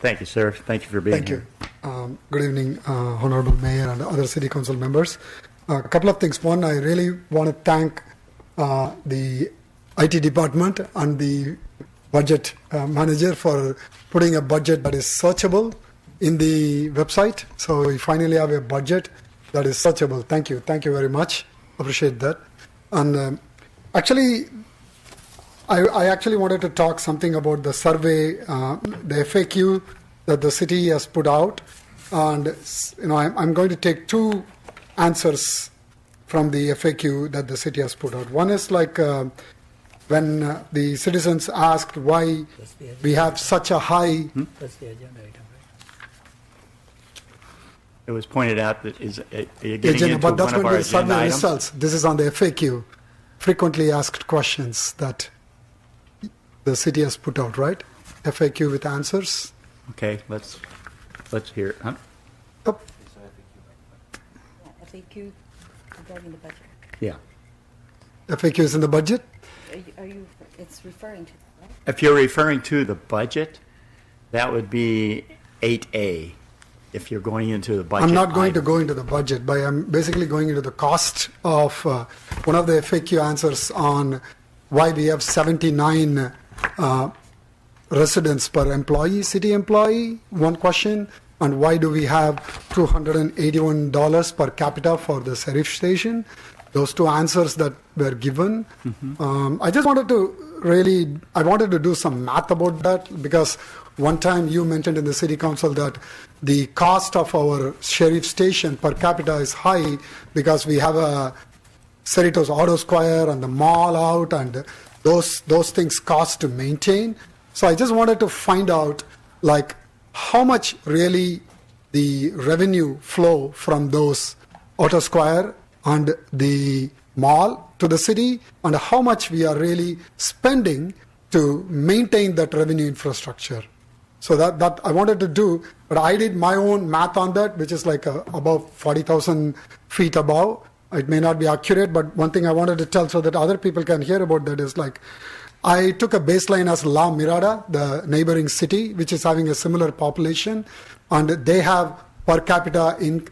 Thank you, sir. Thank you for being here. Thank you. Good evening, Honorable Mayor and other City Council members. A couple of things. One, I really want to thank the IT department and the budget manager for putting a budget that is searchable in the website. So we finally have a budget that is searchable. Thank you. Thank you very much. Appreciate that. And actually, I actually wanted to talk something about the survey, the FAQ that the city has put out. And I'm going to take two answers from the FAQ that the city has put out. One is like when the citizens asked why we have such a high... That's the agenda item, right? It was pointed out that is getting into but that's one of going our to be survey agenda results. This is on the FAQ, frequently asked questions that the city has put out, right? FAQ with answers. Okay, let's hear it. Huh? Oh, FAQ regarding the budget. Yeah. FAQ is in the budget. It's referring to that, right? If you're referring to the budget, that would be 8A. If you're going into the budget, I'm not going to item. go into the budget, but I'm basically going into the cost of one of the FAQ answers on why we have 79 residents per employee, city employee, one question, and why do we have $281 per capita for the Cerritos station? Those two answers that were given. I just wanted to I wanted to do some math about that, because one time you mentioned in the city council that the cost of our sheriff station per capita is high because we have a Cerritos Auto Square and the mall out, and those things cost to maintain. So I just wanted to find out like how much really the revenue flow from those Auto Square and the mall to the city, and how much we are really spending to maintain that revenue infrastructure. So that I wanted to do, but I did my own math on that, which is like above 40,000 feet above. It may not be accurate, but one thing I wanted to tell so that other people can hear about that is like, I took a baseline as La Mirada, the neighboring city, which is having a similar population, and they have per capita in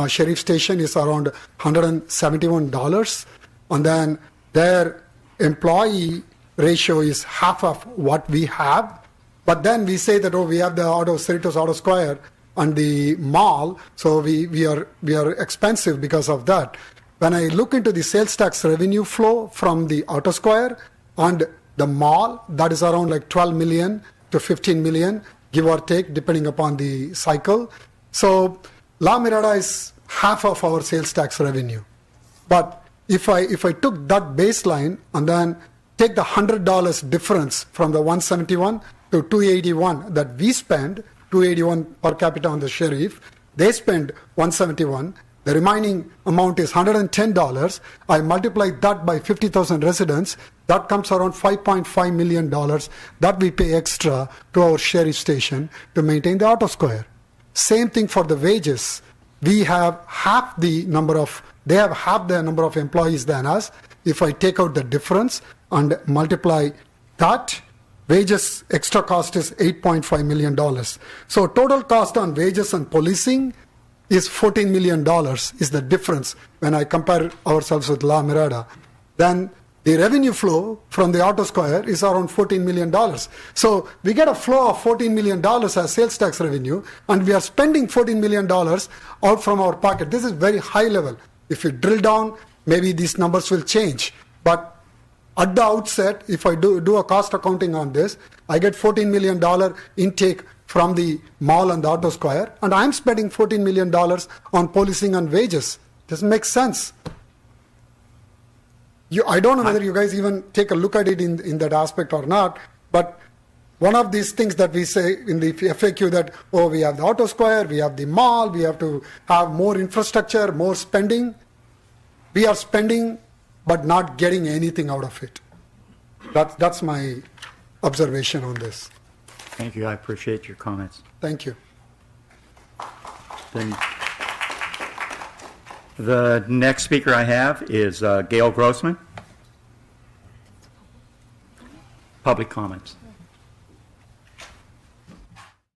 Sheriff Station is around $171, and then their employee ratio is half of what we have. But then we say that, we have the Cerritos Auto Square and the mall, so we are expensive because of that. When I look into the sales tax revenue flow from the Auto Square and the mall, that is around like 12 million to 15 million, give or take, depending upon the cycle. So La Mirada is half of our sales tax revenue. But if I took that baseline and then take the $100 difference from the 171 to 281 that we spend, 281 per capita on the sheriff, they spend 171. The remaining amount is $110. I multiply that by 50,000 residents. That comes around $5.5 million that we pay extra to our sheriff station to maintain the Auto Square. Same thing for the wages. We have half the number of, they have half the number of employees than us. If I take out the difference and multiply that, wages extra cost is $8.5 million. So total cost on wages and policing is $14 million is the difference when I compare ourselves with La Mirada. Then the revenue flow from the Auto Square is around $14 million. So we get a flow of $14 million as sales tax revenue, and we are spending $14 million out from our pocket. This is very high level. If you drill down, maybe these numbers will change. But at the outset, if I do a cost accounting on this, I get $14 million intake from the mall and the Auto Square, and I'm spending $14 million on policing and wages. Doesn't make sense. I don't know whether you guys even take a look at it in that aspect or not, but one of these things that we say in the FAQ that, we have the Auto Square, we have the mall, we have to have more infrastructure, more spending. We are spending but not getting anything out of it. That's my observation on this. Thank you. I appreciate your comments. Thank you. Then the next speaker I have is Gail Grossman. Public comments.